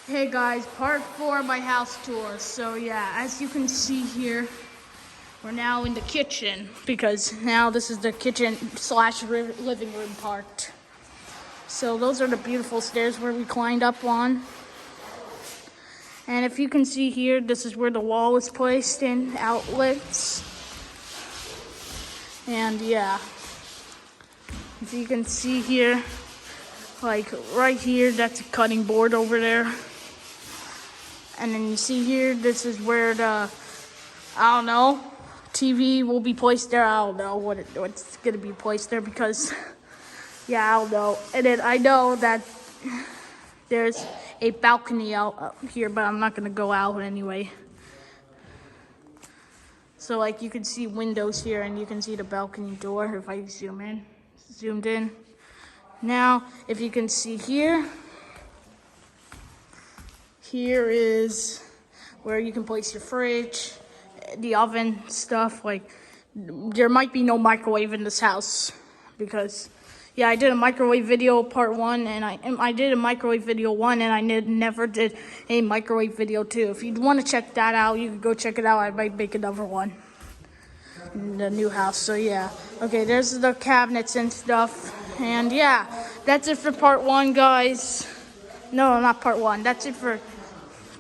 Hey guys, part 4 of my house tour. So yeah, as you can see here, we're now in the kitchen because now this is the kitchen slash living room part. So those are the beautiful stairs where we climbed up on. And if you can see here, this is where the wall was placed in outlets. And yeah, if you can see here, like right here, that's a cutting board over there. And then you see here, this is where the, I don't know, TV will be placed there. I don't know what's going to be placed there because, yeah, I don't know. And then I know that there's a balcony out here, but I'm not going to go out anyway. So, like, you can see windows here, and you can see the balcony door if I zoomed in. Now, if you can see here, here is where you can place your fridge, the oven, stuff. Like, there might be no microwave in this house because, yeah, I did a microwave video part 1, and I did a microwave video 1, and I never did a microwave video 2. If you want to check that out, you can go check it out. I might make another one in the new house. So yeah, okay, there's the cabinets and stuff, and yeah, that's it for part 1, guys. No, not part 1. That's it for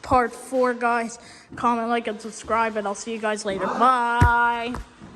part 4, guys. Comment, like, and subscribe, and I'll see you guys later. Bye.